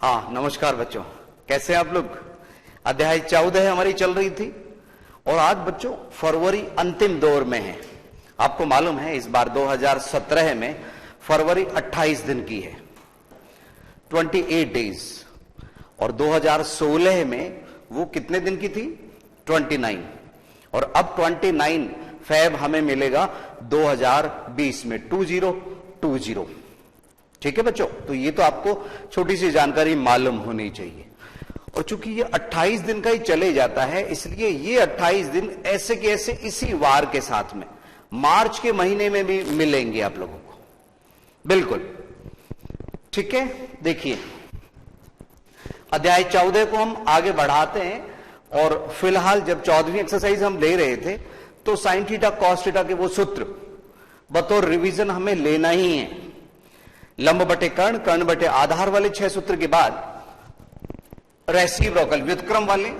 हाँ, नमस्कार बच्चों, कैसे हैं आप लोग। अध्याय 14 हमारी चल रही थी और आज बच्चों फरवरी अंतिम दौर में है। आपको मालूम है इस बार 2017 में फरवरी 28 दिन की है, 28 डेज, और 2016 में वो कितने दिन की थी, 29, और अब 29 फेब हमें मिलेगा 2020 में 2020। ठीक है बच्चों, तो ये तो आपको छोटी सी जानकारी मालूम होनी चाहिए। और चूंकि ये 28 दिन का ही चले जाता है, इसलिए ये 28 दिन ऐसे के ऐसे इसी वार के साथ में मार्च के महीने में भी मिलेंगे आप लोगों को, बिल्कुल। ठीक है, देखिए अध्याय 14 को हम आगे बढ़ाते हैं। और फिलहाल जब 14वीं एक्सरसाइज हम ले रहे थे तो साइन थीटा कॉस थीटा के वो सूत्र बतौर रिवीजन हमें लेना ही है। लंब बटे कर्ण, कर्ण बटे आधार वाले 6 सूत्र के बाद रेसिप्रोकल व्युत्क्रम वाले।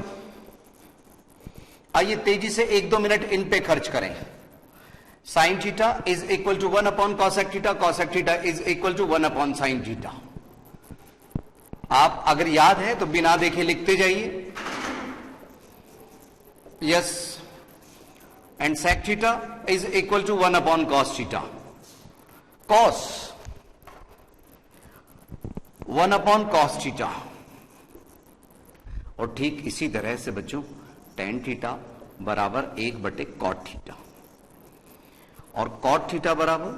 आइए तेजी से 1-2 मिनट इन पे खर्च करें। Sine theta is equal to 1 upon cosec theta, cosec theta is equal to 1 upon sine theta. आप अगर याद है तो बिना देखे लिखते जाइए। Yes, and sec theta is equal to 1 upon cos theta. Cos 1 upon cos theta, और ठीक इसी तरह से बच्चों टेन थीटा बराबर 1 बटे कॉट थीटा, और कॉट थीटा बराबर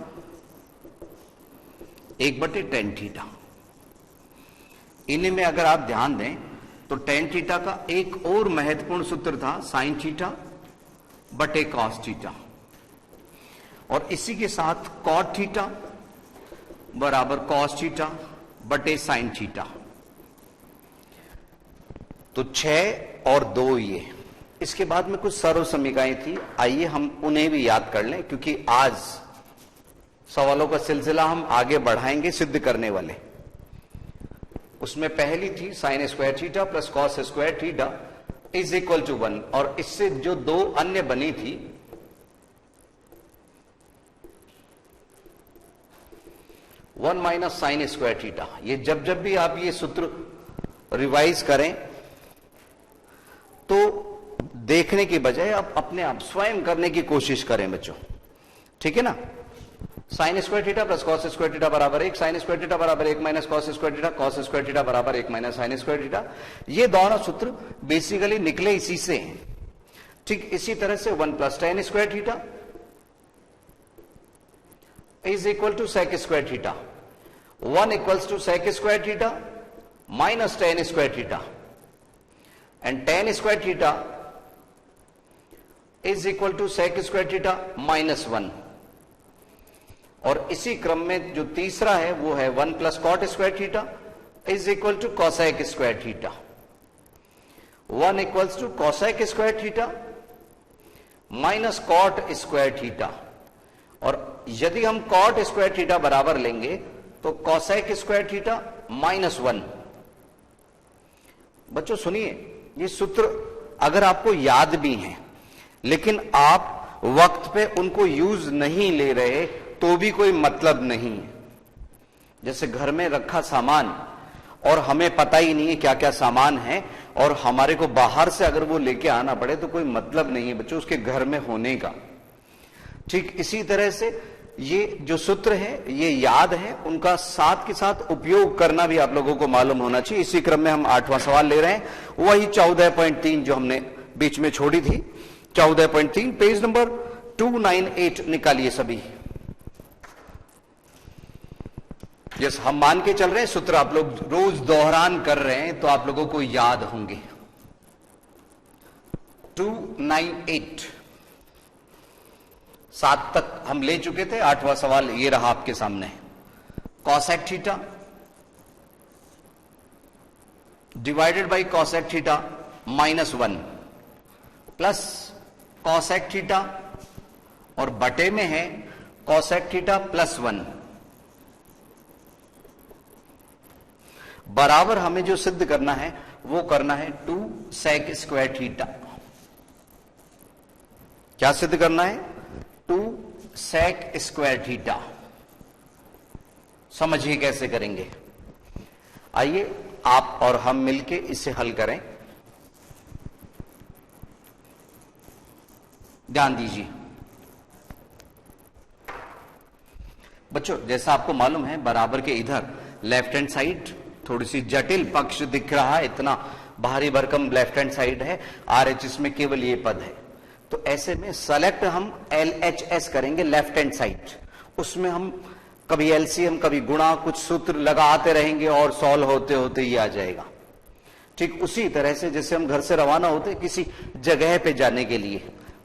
1 बटे टेन थीटा। इन्हीं में अगर आप ध्यान दें तो टेन थीटा का एक और महत्वपूर्ण सूत्र था साइन थीटा बटे कॉस थीटा, और इसी के साथ कॉट थीटा बराबर कॉस थीटा बटे साइन थीटा। तो 6 और 2 ये। इसके बाद में कुछ सरल समीकरणें थी, आइए हम उन्हें भी याद कर लें, क्योंकि आज सवालों का सिलसिला हम आगे बढ़ाएंगे सिद्ध करने वाले। उसमें पहली थी sine square theta plus cos square theta is equal to 1, और इससे जो 2 अन्य बनी थी 1 माइनस साइन स्क्वायर थीटा। ये जब भी आप ये सूत्र रिवाइज करें तो देखने की बजाय आप अपने आप स्वयं करने की कोशिश करें बच्चों, ठीक है ना। Sign square theta plus cos square theta बराबर 1, साइन स्क्वायर थीटा बराबर 1 minus cos square theta, cos square theta बराबर 1 माइनस साइन स्क्वायर थीटा। ये दोनों सूत्र बेसिकली निकले इसी से हैं। ठीक इसी तरह से 1 plus tan square theta is equal to sec square theta, 1 equals to sec square theta minus tan square theta, and tan square theta is equal to sec square theta minus 1। और इसी क्रम में जो तीसरा है वो है 1 plus cot square theta is equal to cosec square theta, 1 equals to cosec square theta minus cot square theta. और यदि हम कॉट स्क्वायर थीटा बराबर लेंगे तो कॉसेक स्क्वायर थीटा माइनस 1। बच्चों सुनिए, ये सूत्र अगर आपको याद भी हैं लेकिन आप वक्त पे उनको यूज नहीं ले रहे तो भी कोई मतलब नहीं है। जैसे घर में रखा सामान और हमें पता ही नहीं है क्या क्या सामान है, और हमारे को बाहर से अगर वो लेके आना पड़े तो कोई मतलब नहीं है बच्चों उसके घर में होने का। ठीक इसी तरह से ये जो सूत्र है ये याद है, उनका साथ के साथ उपयोग करना भी आप लोगों को मालूम होना चाहिए। इसी क्रम में हम 8वां सवाल ले रहे हैं, वही 14.3 जो हमने बीच में छोड़ी थी। 14.3 पेज नंबर 298 निकालिए सभी। यस, हम मान के चल रहे हैं सूत्र आप लोग रोज दोहरान कर रहे हैं तो आप लोगों को याद होंगे। 298 7 तक हम ले चुके थे, 8वां सवाल ये रहा आपके सामने। Cosec theta divided by cosec theta minus 1 plus cosec theta, और बटे में है कॉसेक थीटा प्लस 1, बराबर हमें जो सिद्ध करना है वो करना है 2 सेक स्क्वायर थीटा। क्या सिद्ध करना है? 2 सेक स्क्वायर थीटा। समझिए कैसे करेंगे। आइए आप और हम मिलके इसे हल करें। ध्यान दीजिए बच्चों, जैसा आपको मालूम है बराबर के इधर लेफ्ट हैंड साइड थोड़ी सी जटिल पक्ष दिख रहा है, इतना भारी भरकम लेफ्ट हैंड साइड है, RHS में केवल ये पद है। तो ऐसे में सेलेक्ट हम LHS करेंगे लेफ्ट हैंड साइड, उसमें हम कभी LCM कभी गुणा कुछ सूत्र लगाते रहेंगे और सॉल्व होते होते ये आ जाएगा। ठीक उसी तरह से जैसे हम घर से रवाना होते किसी जगह पे जाने के लिए,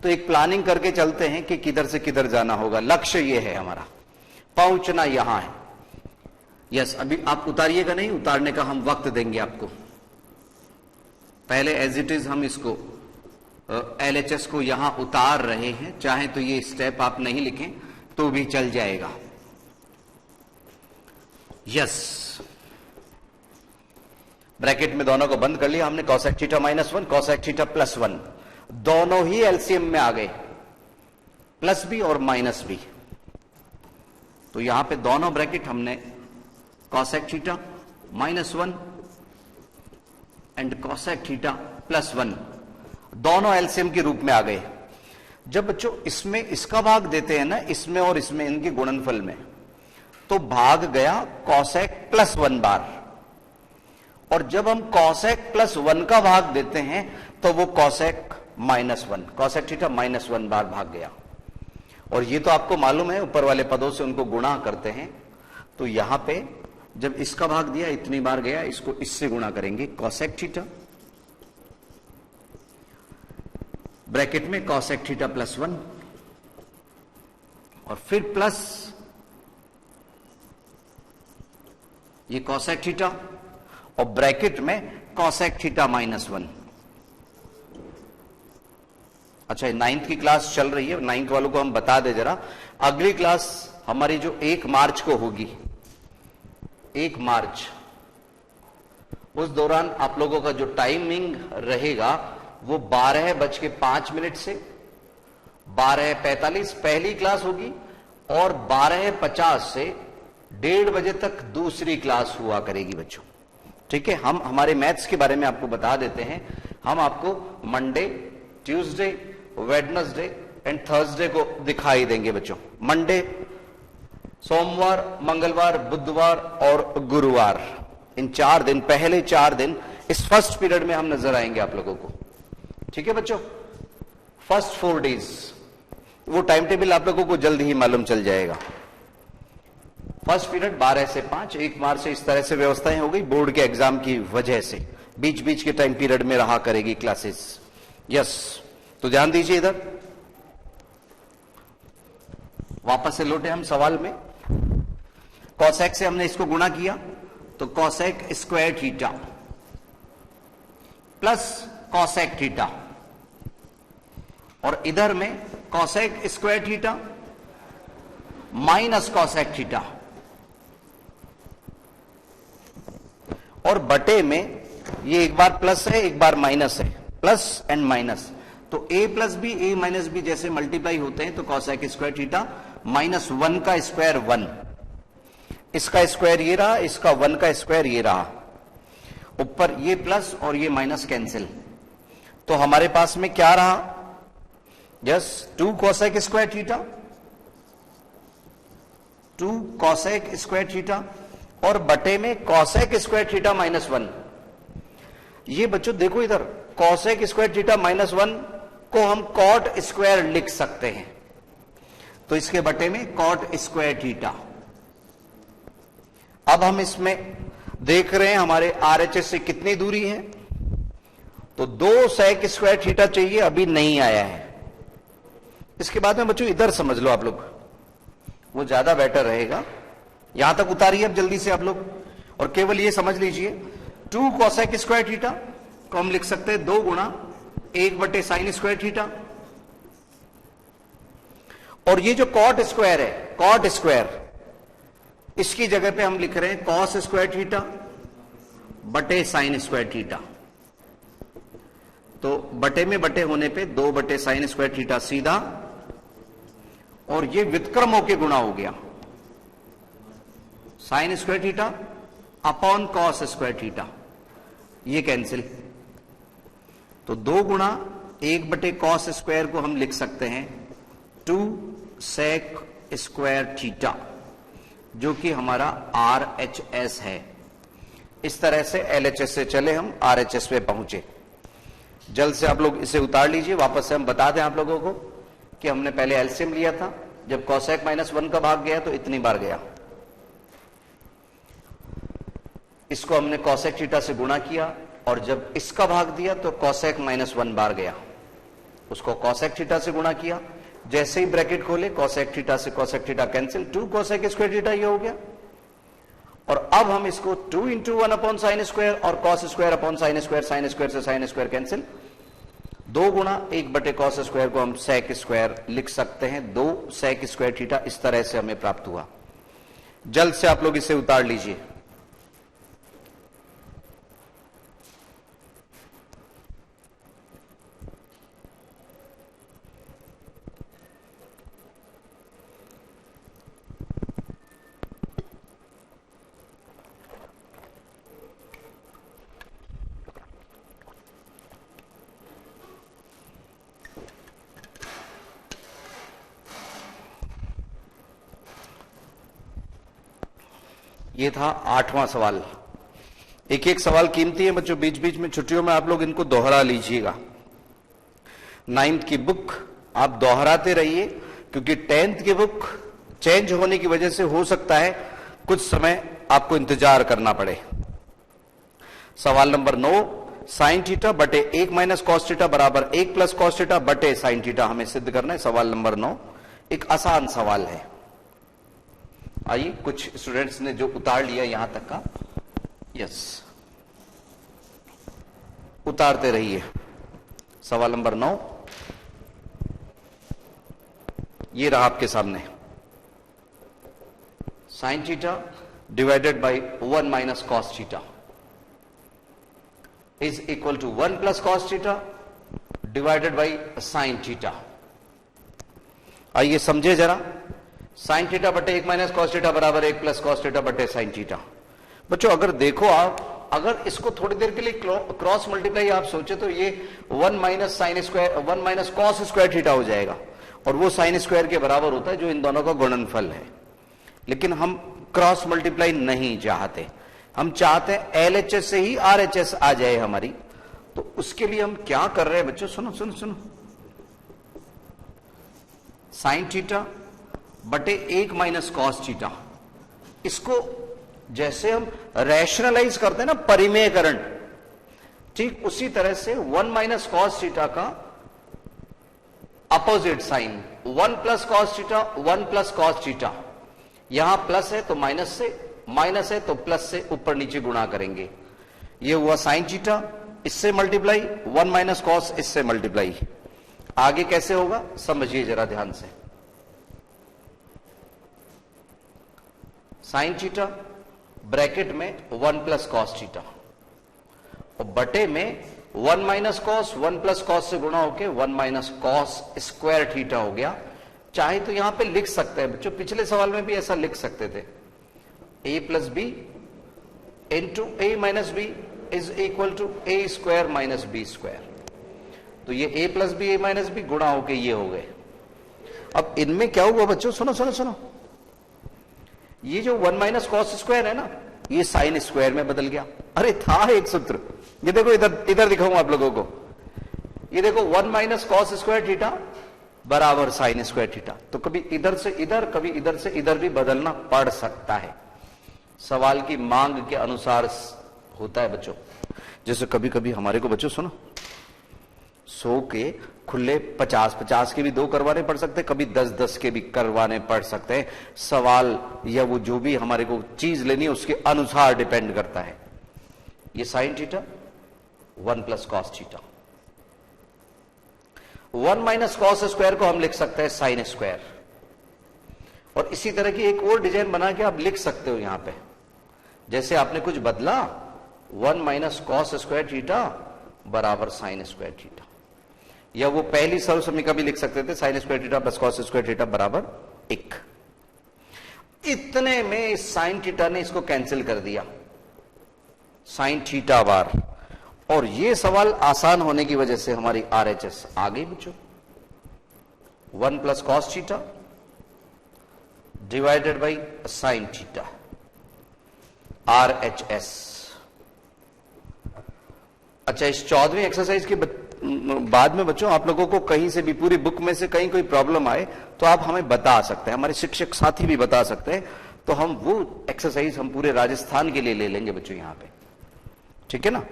तो एक प्लानिंग करके चलते हैं कि किधर से किधर जाना होगा, लक्ष्य ये है हमारा, पहुंचना यहां है। यस, अभी आप उतारिएगा नहीं, उतारने का हम वक्त देंगे आपको। पहले एज इट इज हम इसको LHS को यहां उतार रहे हैं, चाहे तो ये स्टेप आप नहीं लिखें तो भी चल जाएगा। यस, ब्रैकेट में दोनों को बंद कर लिया हमने, cosec थीटा -1 cosec थीटा +1, दोनों ही LCM में आ गए, प्लस भी और माइनस भी। तो यहां पे दोनों ब्रैकेट हमने cosec theta -1 and cosec theta +1 दोनों LCM के रूप में आ गए। जब बच्चों इसमें इसका भाग देते हैं ना, इसमें और इसमें इनके गुणनफल में, तो भाग गया cosec +1 बार, और जब हम cosec +1 का भाग देते हैं तो वो cosec -1 cosec थीटा -1 बार भाग गया। और ये तो आपको मालूम है ऊपर वाले पदों से उनको गुणा करते हैं, तो यहां पे जब इसका भाग दिया इतनी बार गया, इसको इससे गुणा करेंगे cosec थीटा, ब्रैकेट में cosec थीटा +1 और फिर प्लस ये cosec थीटा और ब्रैकेट में cosec थीटा -1। अच्छा, 9th की क्लास चल रही है, 9th वालों को हम बता दे जरा, अगली क्लास हमारी जो 1 मार्च को होगी, 1 मार्च, उस दौरान आप लोगों का जो टाइमिंग रहेगा वो 12:05 से 12:45 पहली क्लास होगी, और 12:50 से 1:30 बजे तक दूसरी क्लास हुआ करेगी बच्चों। ठीक है, हम हमारे मैथ्स के बारे में आपको बता देते हैं। हम आपको Monday, Tuesday, Wednesday and Thursday को दिखाई देंगे बच्चों। मंडे, सोमवार, मंगलवार, बुधवार और गुरुवार, इन 4 दिन, पहले 4 दिन इस फर्स्ट पीरियड में हम नजर आएंगे आप लोगों को। ठीक है बच्चों, फर्स्ट 4 डेज, वो टाइम टेबल आप लोगों को जल्द ही मालूम चल जाएगा। फर्स्ट पीरियड 12 से 5, 1 मार्च से इस तरह से व्यवस्थाएं हो गई बोर्ड के एग्जाम की वजह से, बीच बीच के टाइम पीरियड में रहा करेगी क्लासेस। यस, तो ध्यान दीजिए इधर, वापस से लौटे हम सवाल में। cosec से हमने इसको गुणा किया तो cosec square theta plus cosec theta, और इधर में cosec square theta minus cosec theta, और बटे में ये एक बार प्लस है एक बार माइनस है, प्लस एंड माइनस, तो a plus B a minus B जैसे मल्टीप्लाई होते हैं तो cosec स्क्वायर थीटा -1 का स्क्वायर 1, इसका स्क्वायर ये रहा, इसका 1 का स्क्वायर ये रहा, ऊपर ये प्लस और ये माइनस कैंसिल, तो हमारे पास में क्या रहा, yes 2 cosec square theta, 2 cosec square theta, और बटे में cosec स्क्वायर थीटा -1। ये बच्चों देखो इधर, cosec स्क्वायर थीटा -1 को हम cot स्क्वायर लिख सकते हैं, तो इसके बटे में cot स्क्वायर थीटा। अब हम इसमें देख रहे हैं हमारे RHS से कितनी दूरी है, तो 2 sec स्क्वायर थीटा चाहिए, अभी नहीं आया है। इसके बाद में बच्चों इधर समझ लो आप लोग, वो ज्यादा बेटर रहेगा। यहां तक उतारिए अब जल्दी से आप लोग, और केवल ये समझ लीजिए 2 cosec स्क्वायर थीटा को हम लिख सकते हैं 2 गुणा 1/sin स्क्वायर थीटा, और ये जो cot स्क्वायर है, cot स्क्वायर, इसकी जगह पे हम लिख रहे हैं cos स्क्वायर थीटा बटे sin स्क्वायर थीटा, तो बटे में बटे होने पे 2/sin स्क्वायर थीटा सीधा, और ये व्युत्क्रम होके गुणा हो गया, sin square theta upon cos square theta, ये कैंसिल, तो 2 गुणा 1 बटे कॉस स्क्वायर को हम लिख सकते हैं 2 सेक स्क्वायर थीटा, जो कि हमारा RHS है। इस तरह से LHS से चले हम RHS पे पहुंचे। जल्द से आप लोग इसे उतार लीजिए। वापस से हम बता दें आप लोगों को कि हमने पहले एलसीएम लिया था, जब कोसेक -1 का भाग गया तो इतनी बार गया, इसको हमने कोसेक थीटा से गुणा किया, और जब इसका भाग दिया तो कोसेक -1 बार गया, उसको कोसेक थीटा से गुणा किया। जैसे ही ब्रैकेट खोले कोसेक थीटा से cosec theta cancel, 2 cosec square theta ये हो गया। और अब हम इसको 2 × 1 अपॉन साइन स्क्वायर और cos square upon sine square से साइन स्क्वायर कैंसिल, 2 गुणा 1 बटे कॉस स्क्वायर को हम सेक स्क्वायर लिख सकते हैं, 2 सेक स्क्वायर थीटा। इस तरह से हमें प्राप्त हुआ। जल्द से आप लोग इसे उतार लीजिए। ये था 8वां सवाल। एक एक सवाल कीमती है बच्चों, बीच बीच में छुट्टियों में आप लोग इनको दोहरा लीजिएगा। 9th की बुक आप दोहराते रहिए, क्योंकि 10th की बुक चेंज होने की वजह से हो सकता है कुछ समय आपको इंतजार करना पड़े। सवाल नंबर 9, साइन थीटा बटे 1 माइनस कॉस थीटा बराबर 1 प्लस कॉस थीटा बटे साइन थीटा हमें सिद्ध करना है। सवाल नंबर 9 एक आसान सवाल है। आइए, कुछ स्टूडेंट्स ने जो उतार लिया यहां तक का, यस, उतारते रहिए। सवाल नंबर 9 ये रहा आपके सामने। Sine theta divided by 1 minus cos theta is equal to 1 plus cos theta divided by sine theta. आइए समझे जरा। साइन थीटा बटे 1 माइनस कॉस थीटा बराबर 1 प्लस कॉस थीटा बटे साइन थीटा। बच्चों अगर देखो आप, अगर इसको थोड़ी देर के लिए क्रॉस मल्टीप्लाई आप सोचे तो ये 1 minus sine square 1 minus cos square theta हो जाएगा, और वो साइन स्क्वायर के बराबर होता है जो इन दोनों का गुणनफल है। लेकिन हम क्रॉस मल्टीप्लाई नहीं चाहते, हम चाहते हैं LHS से ही RHS आ जाए हमारी। तो उसके लिए हम क्या कर रहे हैं बच्चों, सुनो सुनो सुनो। साइन थीटा बटे 1 माइनस कॉस थीटा, इसको जैसे हम रैशनलाइज करते हैं ना, परिमेयकरण, ठीक उसी तरह से 1 माइनस कॉस थीटा का opposite sine 1 plus cos theta 1 plus cos theta. यहां प्लस है तो माइनस से, माइनस है तो प्लस से ऊपर नीचे गुणा करेंगे। ये हुआ साइन थीटा, इससे मल्टीप्लाई 1 माइनस कॉस इससे मल्टीप्लाई। आगे कैसे होगा समझिए जरा ध्यान से। साइन थीटा ब्रैकेट में 1 प्लस कॉस थीटा, और बटे में 1 माइनस कॉस 1 प्लस कॉस से गुणा होके 1 माइनस कॉस स्क्वायर थीटा हो गया। चाहे तो यहां पे लिख सकते हैं बच्चों, पिछले सवाल में भी ऐसा लिख सकते थे, a plus B into A minus B is equal to A square minus B square. तो ये a plus B A minus B गुणा होके ये हो गए। अब इनमें क्या हुआ बच्चों, सुनो सुनो सुनो, ये जो 1 माइनस कॉस स्क्वायर है ना, ये साइन स्क्वायर में बदल गया। अरे था एक सूत्र, ये देखो इधर इधर दिखाऊंगा आप लोगों को। ये देखो 1 माइनस कॉस स्क्वायर थीटा बराबर साइन स्क्वायर थीटा। तो कभी इधर से इधर, कभी इधर से इधर भी बदलना पड़ सकता है, सवाल की मांग के अनुसार होता है बच्चों। जैसे कभी कभी हमारे को बच्चों सुनो, 100 के खुले 50-50 के भी 2 करवाने पड़ सकते हैं, कभी 10-10 के भी करवाने पड़ सकते हैं। सवाल या वो जो भी हमारे को चीज लेनी है उसके अनुसार डिपेंड करता है। ये sine theta 1 plus cos theta, 1 minus cos square को हम लिख सकते हैं साइन स्क्वायर। और इसी तरह की एक और डिजाइन बना के आप लिख सकते हो यहां पे, जैसे आपने कुछ बदला 1 माइनस कॉस स्क्वायर थीटा बराबर साइन स्क्वायर थीटा, या वो पहली सर्व समीकरण भी लिख सकते थे sign square theta plus cos square theta बराबर 1। इतने में साइन थीटा ने इसको कैंसिल कर दिया, साइन थीटा बार और ये सवाल आसान होने की वजह से हमारी आरएचएस आ गई बच्चों। 1 plus cos theta divided by sine theta, RHS. अच्छा, इस 14वीं एक्सरसाइज के बाद में बच्चों आप लोगों को कहीं से भी, पूरी बुक में से कहीं कोई प्रॉब्लम आए तो आप हमें बता सकते हैं, हमारे शिक्षक साथी भी बता सकते हैं, तो हम वो एक्सरसाइज हम पूरे राजस्थान के लिए ले लेंगे बच्चों यहां पे, ठीक है ना।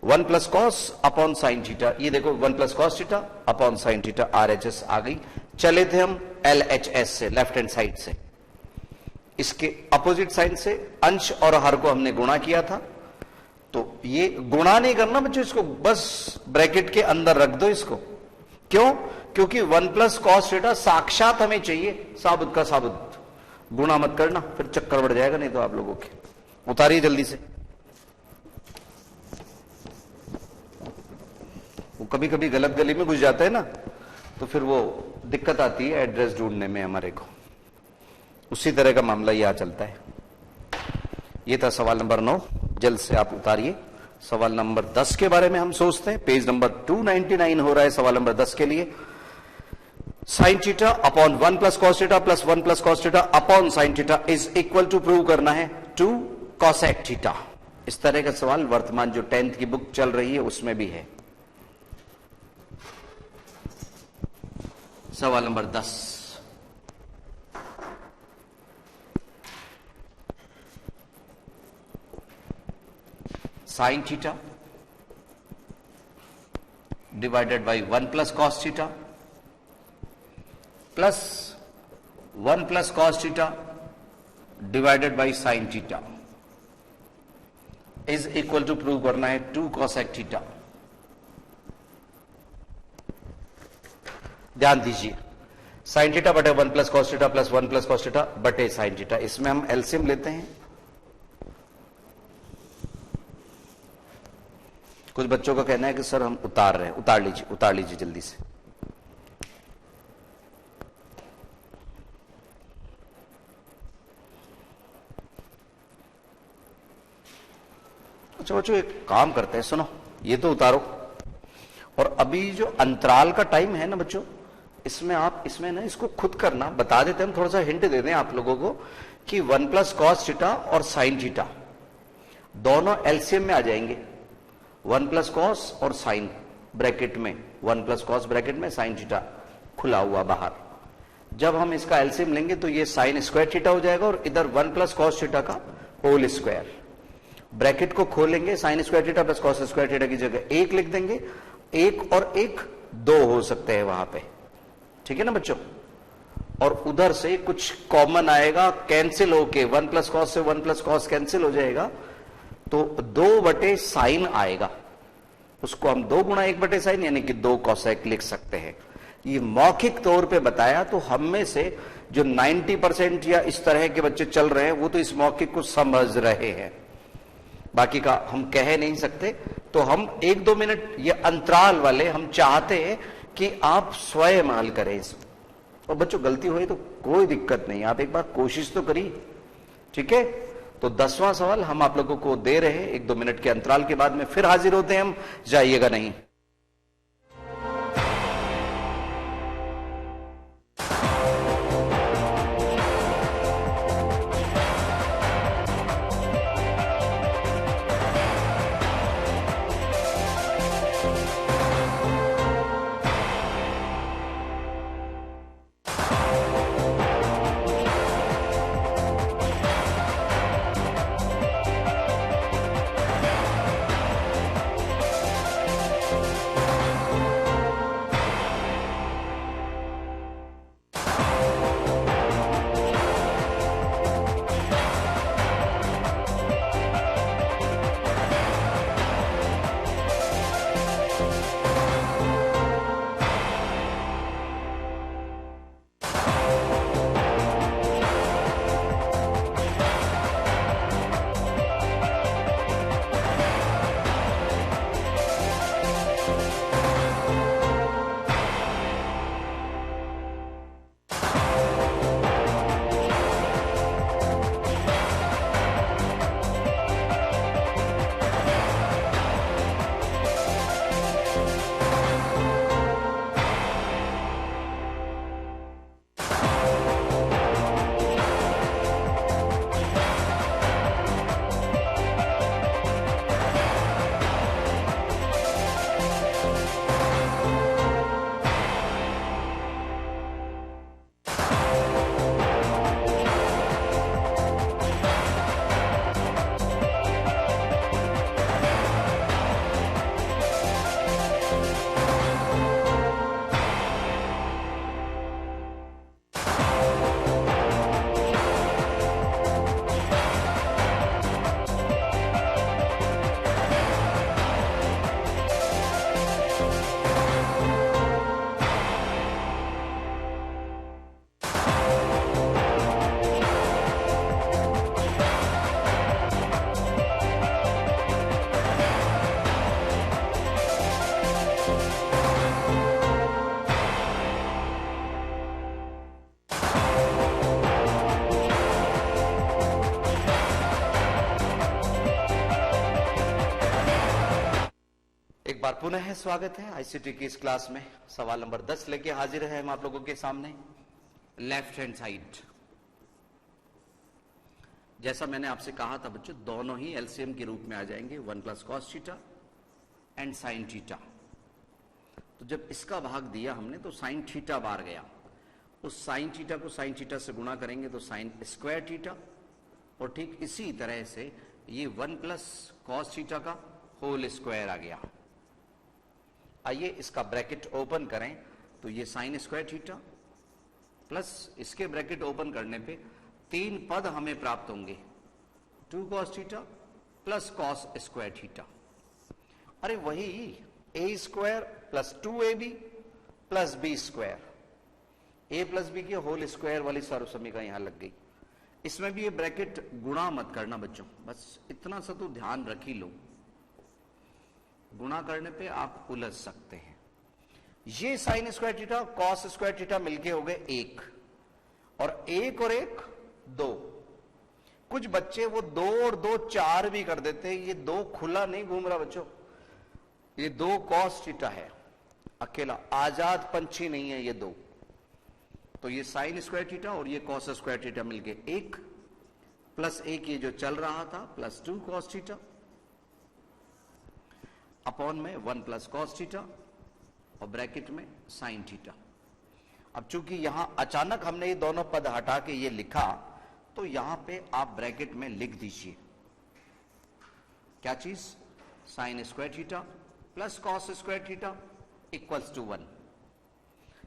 1 plus cos upon sine theta, ये देखो 1 plus cos theta upon sine theta, RHS आ गई। चले थे हम एलएचएस से, लेफ्ट हैंड साइड से, इसके अपोजिट साइड से अंश और हर को हमने गुणा किया था। तो ये गुणा नहीं करना बच्चों, इसको बस ब्रैकेट के अंदर रख दो इसको। क्यों? क्योंकि 1 प्लस कॉस थीटा साक्षात हमें चाहिए, साबुत का साबुत, गुणा मत करना, फिर चक्कर बढ़ जाएगा नहीं तो आप लोगों के। उतारिए जल्दी से। वो कभी कभी गलत गली में घुस जाते हैं ना, तो फिर वो दिक्कत आती है एड्रेस ढूंढने में हमारे को। उसी तरह का मामला यहां चलता है। ये था सवाल नंबर 9, जल्द से आप उतारिए। सवाल नंबर 10 के बारे में हम सोचते हैं। पेज नंबर 299 हो रहा है सवाल नंबर 10 के लिए। Sine theta upon 1 plus cos theta plus 1 plus cos theta upon sine theta is equal to, prove करना है 2 कॉसेक थीटा। इस तरह का सवाल वर्तमान जो 10th की बुक चल रही है उसमें भी है। सवाल number 10, sine theta divided by 1 plus cos theta plus 1 plus cos theta divided by sine theta is equal to, prove करना है 2 कॉसेक थीटा। ध्यान दीजिए, साइन थीटा बटे 1 plus cos theta plus 1 plus cos theta बटे sine theta, इसमें हम LCM लेते हैं। कुछ बच्चों का कहना है कि सर हम उतार रहे हैं, उतार लीजिए जल्दी से। अच्छा बच्चों, एक काम करते हैं, सुनो, ये तो उतारो, और अभी जो अंतराल का टाइम है ना बच्चों, इसमें ना इसको खुद करना बता देते हैं, हम थोड़ा सा हिंट दे दें आप लोगों को कि 1 प्लस कॉस थीटा और साइन थीटा दोनों एलसीएम में आ जाएंगे। 1 प्लस कॉस और साइन ब्रैकेट में, 1 प्लस कॉस ब्रैकेट में, साइन थीटा खुला हुआ बाहर। जब हम इसका एलसीएम लेंगे तो ये साइन स्क्वायर थीटा हो जाएगा और इधर 1 प्लस कॉस थीटा का होल स्क्वायर। ब्रैकेट को खोलेंगे, sign square theta plus cos square theta की जगह 1 लिख देंगे, 1 और 1 2 हो सकते हैं वहां पे, ठीक है ना बच्चों। और उधर से कुछ कॉमन आएगा, कैंसिल होके 1 प्लस कॉस से 1 प्लस कॉस कैंसिल हो जाएगा, तो 2 बटे साइन आएगा, उसको हम 2 गुणा 1 बटे साइन यानी कि 2 कॉसेक लिख सकते हैं। ये मौखिक तौर पे बताया, तो हम में से जो 90% या इस तरह के बच्चे चल रहे हैं वो तो इस मौखिक को समझ रहे हैं, बाकी का हम कह नहीं सकते। तो हम 1-2 मिनट ये अंतराल वाले हम चाहते हैं कि आप स्वयं हल करें इसमें, और बच्चों गलती हुई तो कोई दिक्कत नहीं, आप एक बार कोशिश तो करिए, ठीक है। तो 10वां सवाल हम आप लोगों को दे रहे हैं, 1-2 मिनट के अंतराल के बाद में फिर हाजिर होते हैं हम, जाइएगा नहीं। बार पुनः स्वागत है आईसीटी की इस क्लास में। सवाल नंबर 10 लेके हाजिर है हम आप लोगों के सामने। लेफ्ट हैंड साइड, जैसा मैंने आपसे कहा था बच्चों, दोनों ही एलसीएम के रूप में आ जाएंगे, 1 plus cos theta and sine theta. तो जब इसका भाग दिया हमने तो साइन थीटा बार गया, उस साइन थीटा को साइन थीटा से गुणा करेंगे तो साइन स्क्वायर थीटा, और ठीक इसी तरह से ये 1 प्लस कॉस थीटा का होल स्क्वायर आ गया। आइए इसका ब्रैकेट ओपन करें तो ये साइन स्क्वायर थीटा प्लस इसके ब्रैकेट ओपन करने पे 3 पद हमें प्राप्त होंगे, 2 cos theta plus cos square theta. अरे वही ए स्क्वायर प्लस 2ab प्लस b square, a plus b की होल स्क्वायर वाली सर्वसमीकरण यहां लग गई। इसमें भी ये ब्रैकेट गुणा मत करना बच्चों, बस इतना सा तो ध्यान रख ही लो, गुणा करने पे आप उलझ सकते हैं। ये sine square theta cos square theta मिलके हो गए 1, और 1 और 1 2। कुछ बच्चे वो 2 और 2 4 भी कर देते हैं। ये 2 खुला नहीं घूम रहा बच्चों, ये 2 कॉस थीटा है, अकेला आजाद पंछी नहीं है ये 2। तो ये साइन स्क्वायर थीटा और ये कॉस स्क्वायर थीटा मिलके 1 प्लस 1 ये जो चल रहा था प्लस 2 कॉस थीटा अपॉन में 1 प्लस कॉस थीटा और ब्रैकेट में साइन थीटा। अब चूंकि यहां अचानक हमने ये दोनों पद हटा के ये लिखा, तो यहां पे आप ब्रैकेट में लिख दीजिए क्या चीज, sine square theta plus cos square theta equals to 1।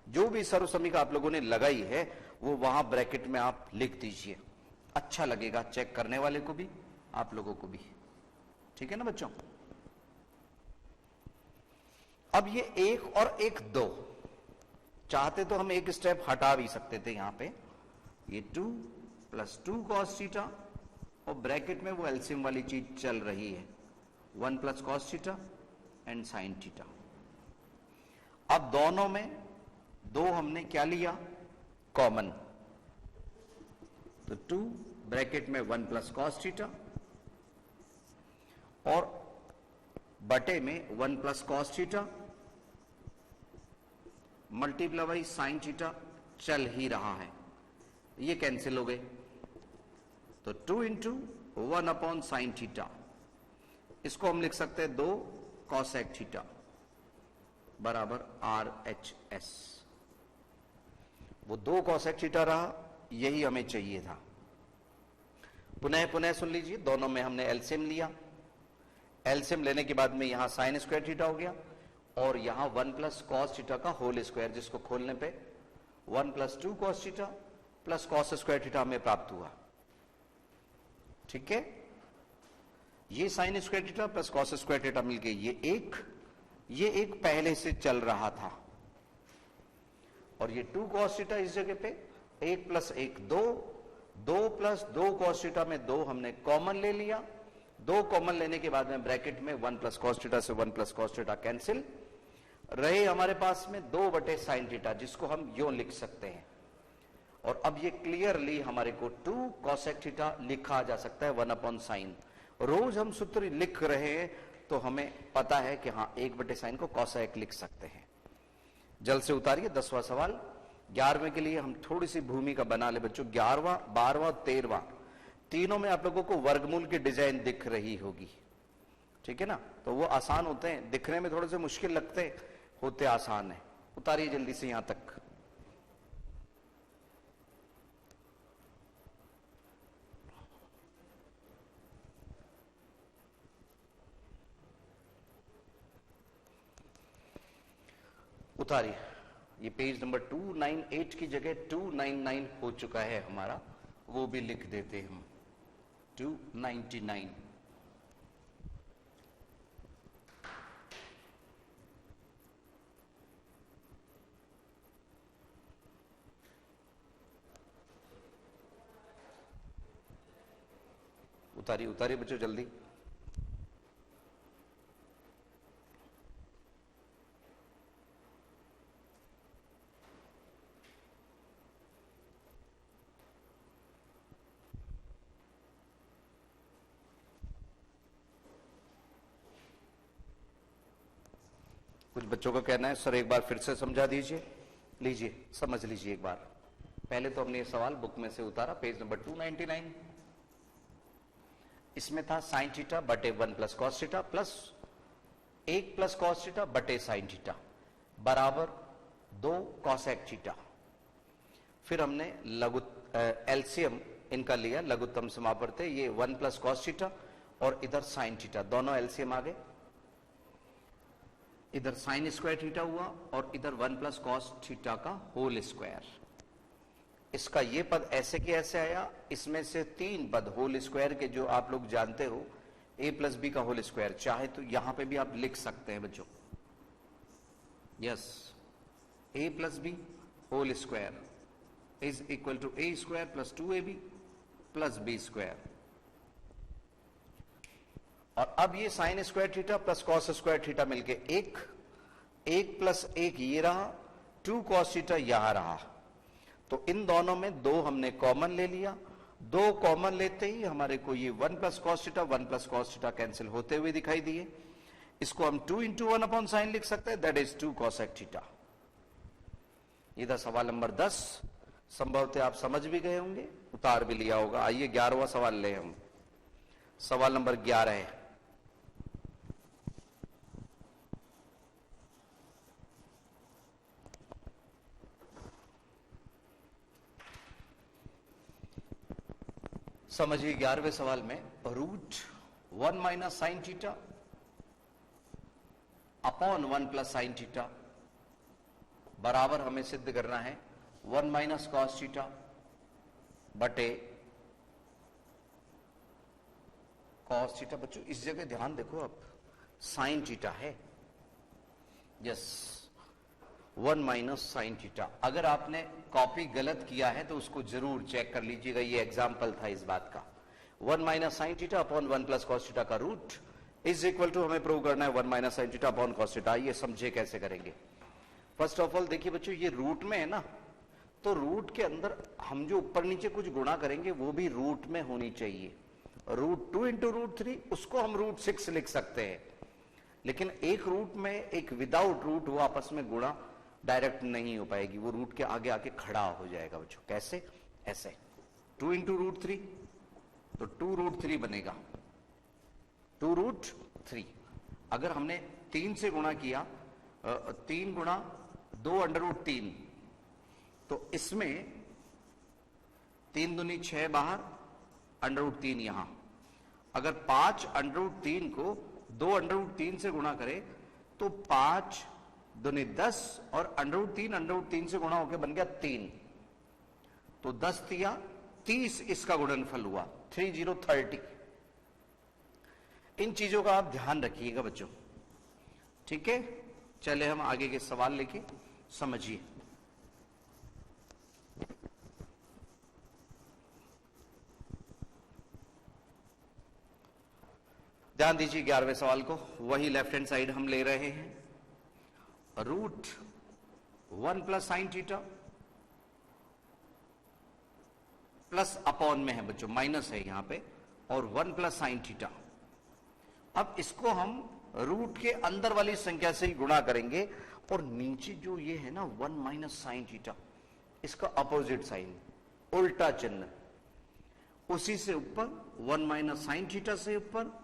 जो भी सर्वसमीकरण आप लोगों ने लगाई है वो वहां ब्रैकेट में आप लिख दीजिए, अच्छा लगेगा चेक करने वाले को भी, आप लोगों को भी। ठीक है ना बच्चों। अब ये 1 और 1 2, चाहते तो हम एक स्टेप हटा भी सकते थे यहां पे, ये 2 प्लस 2 कॉस थीटा और ब्रैकेट में वो एलसीएम वाली चीज चल रही है, 1 plus cos theta and sine theta. अब दोनों में 2 हमने क्या लिया कॉमन, तो 2 ब्रैकेट में 1 प्लस कॉस थीटा और बटे में 1 plus cos theta multiply by sine theta चल ही रहा है, ये कैंसिल हो गए, तो 2 इंटू 1 अपॉन साइन थीटा, इसको हम लिख सकते हैं 2 कॉसेक थीटा बराबर RHS। वो 2 कॉसेक थीटा रहा, यही हमें चाहिए था। पुनः पुनः सुन लीजिए, दोनों में हमने एलसीएम लिया, एलसीएम लेने के बाद में यहां साइन स्क्वायर थीटा हो गया और यहां 1 प्लस कॉस थीटा का होल स्क्वायर, जिसको खोलने पे 1 plus 2 cos theta plus cos square theta हमें प्राप्त हुआ। ठीक है, ये sine square theta plus cos square theta मिलके ये एक पहले से चल रहा था, और ये 2 कॉस थीटा इस जगह पे 1 प्लस 1 2, 2 प्लस 2 कॉस थीटा में 2 हमने कॉमन ले लिया, 2 कॉमन लेने के बाद में ब्रैकेट में 1 प्लस कॉस थीटा से 1 प्लस कॉस थीटा कैंसिल रहे हमारे पास में 2 बटे साइन थीटा, जिसको हम यूं लिख सकते हैं। और अब ये क्लियरली हमारे को 2 कॉसेक थीटा लिखा जा सकता है 1 अपॉन साइन। रोज हम सूत्र लिख रहे हैं तो हमें पता है कि हाँ 1 बटे साइन को कॉसेक लिख सकते हैं। जल्द से उतारिए 10वां सवाल। 11वें के लिए हम थोड़ी सी भूमिका बना ले बच्चों। 11वां 12वां 13वां तीनों में आप लोगों को वर्गमूल की डिजाइन दिख रही होगी, ठीक है ना। तो वो आसान होते हैं, दिखने में थोड़े से मुश्किल लगते, होते आसान है। उतारिए जल्दी से यहां तक। उतारिए। ये पेज नंबर 298 की जगह 299 हो चुका है हमारा, वो भी लिख देते हम 299। उतारिए उतारिए बच्चों जल्दी। कुछ बच्चों का कहना है सर एक बार फिर से समझा दीजिए। लीजिए समझ लीजिए एक बार। पहले तो हमने ये सवाल बुक में से उतारा, पेज नंबर 299। इसमें था साइन थीटा बटे 1 plus cos theta plus 1 plus cos theta बटे साइन थीटा बराबर 2 कॉसेक थीटा। फिर हमने एलसीएम इनका लिया, लघुत्तम समापवर्ती, ये 1 प्लस कॉस थीटा और इधर साइन थीटा, दोनों एलसीएम आ गए। इधर साइन स्क्वायर थीटा हुआ और इधर 1 प्लस कॉस थीटा का होल स्क्वायर। इसका ये पद ऐसे के ऐसे आया। इसमें से 3 पद होल स्क्वायर के जो आप लोग जानते हो, a प्लस बी का होल स्क्वायर, चाहे तो यहां पे भी आप लिख सकते हैं बच्चों। Yes, a plus B whole square is equal to a square plus 2ab plus b square. और अब ये sine square theta plus cos square theta मिलके 1 प्लस 1 ये रहा, 2 कॉस थीटा यहां रहा। तो इन दोनों में 2 हमने कॉमन ले लिया। 2 कॉमन लेते ही हमारे को ये 1 plus cos theta 1 plus cos theta cancel होते हुए दिखाई दिए। इसको हम 2 इंटू 1 अपॉन साइन लिख सकते हैं, दैट इज 2 कॉसेक थीटा। इधर सवाल नंबर 10 संभवतः आप समझ भी गए होंगे, उतार भी लिया होगा। आइए 11वां सवाल ले हम। सवाल नंबर 11 है। समझिए 11वें सवाल में root 1 minus sine theta upon 1 plus sine theta बराबर हमें सिद्ध करना है 1 माइनस कॉस थीटा बटे कॉस थीटा। बच्चों इस जगह ध्यान देखो, अब साइन थीटा है। Yes, 1 minus sine theta. अगर आपने कॉपी गलत किया है तो उसको जरूर चेक कर लीजिएगा, ये एग्जाम्पल था इस बात का। 1 minus sine theta upon 1 plus cos theta का रूट इज इक्वल टू, हमें प्रूव करना है 1 minus sine theta upon cos theta. ये समझे कैसे करेंगे। फर्स्ट ऑफ ऑल देखिए बच्चों, ये रूट में है ना, तो रूट के अंदर हम जो ऊपर नीचे कुछ गुणा करेंगे वो भी रूट में होनी चाहिए। रूट 2 इंटू रूट 3, उसको हम रूट 6 लिख सकते हैं। लेकिन एक रूट में एक विदाउट रूट वो आपस में गुणा डायरेक्ट नहीं हो पाएगी, वो रूट के आगे आके खड़ा हो जाएगा बच्चों। कैसे? ऐसे 2 इंटू रूट 3, तो 2 रूट 3 बनेगा, 2 रूट 3। अगर हमने 3 से गुणा किया, 3 गुणा 2 अंडर रूट 3, तो इसमें 3 दूनी 6 बाहर, अंडर रूट 3 यहां। अगर 5 अंडर रूट 3 को 2 अंडर रूट 3 से गुणा करें तो 5 दूनी 10 और अंडर रूट 3 से गुणा होकर बन गया 3, तो 10 तिया 30 इसका गुणनफल हुआ, 30। इन चीजों का आप ध्यान रखिएगा बच्चों, ठीक है। चले हम आगे के सवाल लेके समझिए। ध्यान दीजिए 11वें सवाल को, वही लेफ्ट हैंड साइड हम ले रहे हैं। Root 1 plus sine theta plus upon में है बच्चों, माइनस है यहां पे, और 1 प्लस साइन थीटा। अब इसको हम रूट के अंदर वाली संख्या से ही गुणा करेंगे, और नीचे जो ये है ना 1 माइनस साइन थीटा, इसका अपोजिट साइन, उल्टा चिन्ह, उसी से ऊपर 1 माइनस साइन थीटा से ऊपर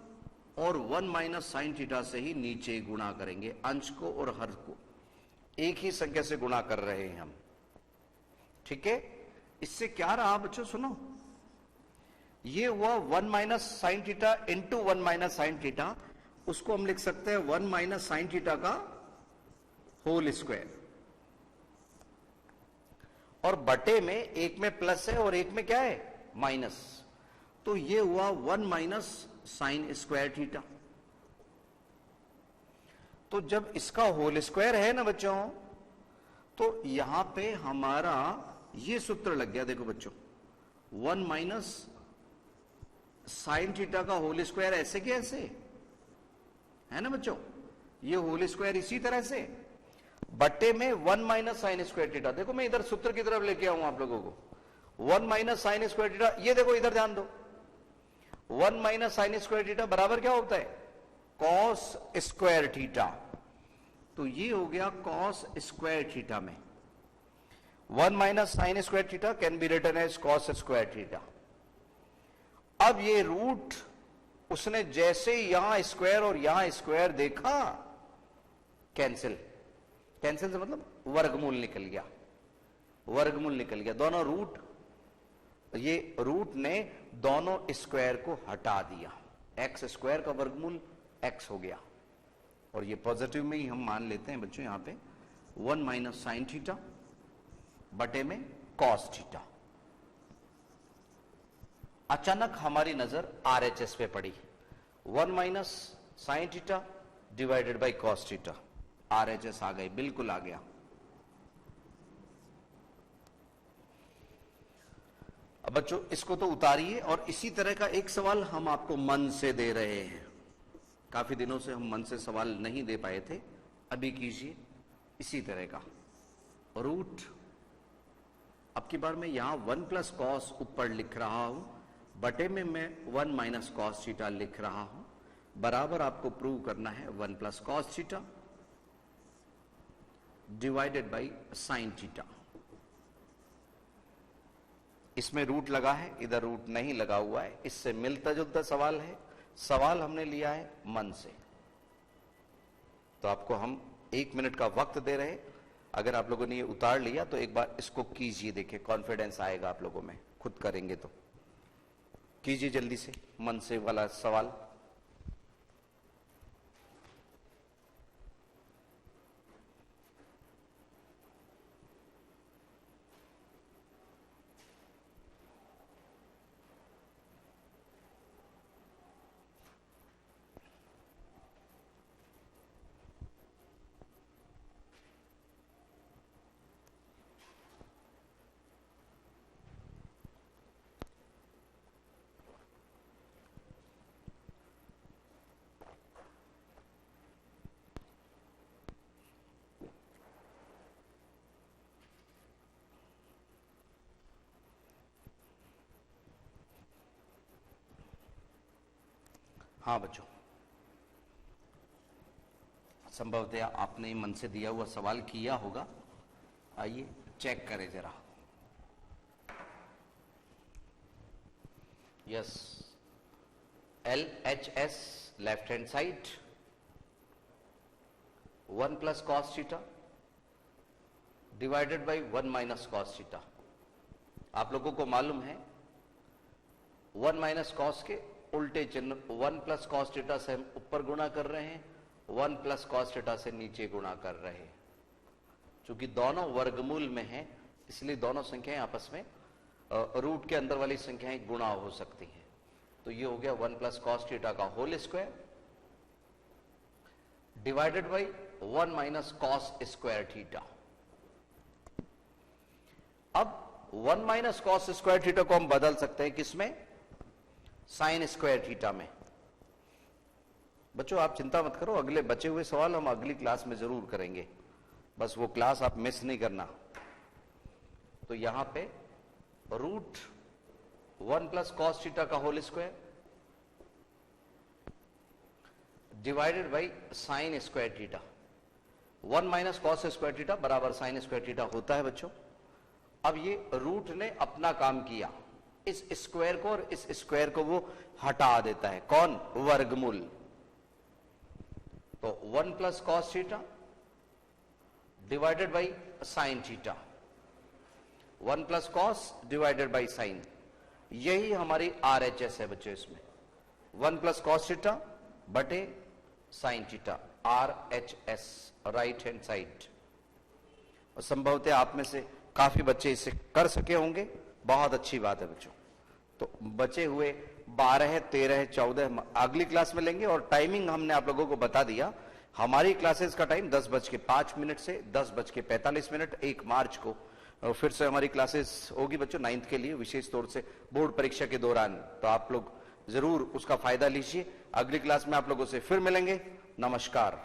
और 1 माइनस साइन थीटा से ही नीचे गुणा करेंगे। अंश को और हर को एक ही संख्या से गुणा कर रहे हैं हम, ठीक है। इससे क्या रहा बच्चों, सुनो, ये हुआ 1 minus sine theta into 1 minus sine theta, उसको हम लिख सकते हैं 1 माइनस साइन थीटा का होल स्क्वायर, और बटे में एक में प्लस है और एक में क्या है, माइनस, तो ये हुआ 1 माइनस साइन स्क्वायर थीटा। तो जब इसका होल स्क्वायर है ना बच्चों, तो यहां पे हमारा ये सूत्र लग गया। देखो बच्चों, 1 माइनस साइन थीटा का होल स्क्वायर ऐसे के ऐसे है ना बच्चों, ये होल स्क्वायर इसी तरह से, बट्टे में 1 माइनस साइन स्क्वायर थीटा। देखो मैं इधर सूत्र की तरफ लेके आऊं आप लोगों को, 1 माइनस साइन स्क्वायर थीटा, ये देखो इधर ध्यान दो, 1 माइनस साइन स्क्वायर थीटा बराबर क्या होता है, कॉस स्क्वायर थीटा। तो ये हो गया कॉस स्क्वायर थीटा में 1 minus sine square theta can be written as cos square theta. अब ये रूट उसने जैसे यहां स्क्वायर और यहां स्क्वायर देखा, कैंसिल, कैंसिल से मतलब वर्गमूल निकल गया, वर्गमूल निकल गया। दोनों रूट, ये रूट ने दोनों स्क्वायर को हटा दिया, एक्स स्क्वायर का वर्गमूल एक्स हो गया, और ये पॉजिटिव में ही हम मान लेते हैं बच्चों यहां पे 1 माइनस साइन थीटा बटे में कॉस थीटा। अचानक हमारी नजर आरएचएस पे पड़ी, 1 minus sine theta divided by cos theta, RHS आ गई, बिल्कुल आ गया। अब बच्चों इसको तो उतारिए, और इसी तरह का एक सवाल हम आपको मन से दे रहे हैं। काफी दिनों से हम मन से सवाल नहीं दे पाए थे, अभी कीजिए इसी तरह का। रूट, अब की बार मैं यहां 1 प्लस कॉस ऊपर लिख रहा हूं, बटे में मैं 1 माइनस कॉस थीटा लिख रहा हूं, बराबर आपको प्रूव करना है 1 plus cos theta divided by sine theta. इसमें रूट लगा है, इधर रूट नहीं लगा हुआ है, इससे मिलता जुलता सवाल है, सवाल हमने लिया है मन से। तो आपको हम 1 मिनट का वक्त दे रहे हैं, अगर आप लोगों ने ये उतार लिया तो एक बार इसको कीजिए, देखिए कॉन्फिडेंस आएगा आप लोगों में, खुद करेंगे तो कीजिए जल्दी से मन से वाला सवाल। हाँ बच्चों, संभवतः आपने मन से दिया हुआ सवाल किया होगा, आइए चेक करें जरा। Yes, LHS left hand side 1 plus cos theta divided by 1 minus cos theta. आप लोगों को मालूम है 1 माइनस कॉस के उल्टे चिन्ह, 1 प्लस कॉस थीटा से हम ऊपर गुणा कर रहे हैं, 1 प्लस कॉस थीटा से नीचे गुणा कर रहे हैं। चूंकि दोनों वर्गमूल में हैं, इसलिए दोनों संख्याएं आपस में रूट के अंदर वाली संख्याएं गुणा हो सकती हैं। तो ये हो गया 1 प्लस कॉस थीटा का whole square divided by 1 minus cos square theta. अब 1 माइनस कॉस स्क्वायर थीटा को हम बदल सकते हैं किसमें? साइन स्क्वायर थीटा में। बच्चों आप चिंता मत करो, अगले बचे हुए सवाल हम अगली क्लास में जरूर करेंगे, बस वो क्लास आप मिस नहीं करना। तो यहां पे रूट 1 प्लस कॉस थीटा का whole square divided by sine square theta, 1 minus cos square theta बराबर साइन स्क्वायर थीटा होता है बच्चों। अब ये रूट ने अपना काम किया, इस स्क्वायर को और इस स्क्वायर को वो हटा देता है, कौन? वर्गमूल। तो 1 plus cos theta divided by sine theta, 1 plus cos divided by sign, यही हमारी RHS है बच्चों। इसमें 1 प्लस कॉस थीटा बटे sine theta, RHS, right hand side. और संभवतः आप में से काफी बच्चे इसे कर सके होंगे, बहुत अच्छी बात है बच्चों। तो बचे हुए 12, 13, 14 अगली क्लास में लेंगे, और टाइमिंग हमने आप लोगों को बता दिया। हमारी क्लासेस का टाइम 10:05 से 10:45, 1 मार्च को फिर से हमारी क्लासेस होगी बच्चों 9th के लिए, विशेष तौर से बोर्ड परीक्षा के दौरान। तो आप लोग जरूर उसका फायदा लीजिए। अगली क्लास में आप लोगों से फिर मिलेंगे। नमस्कार।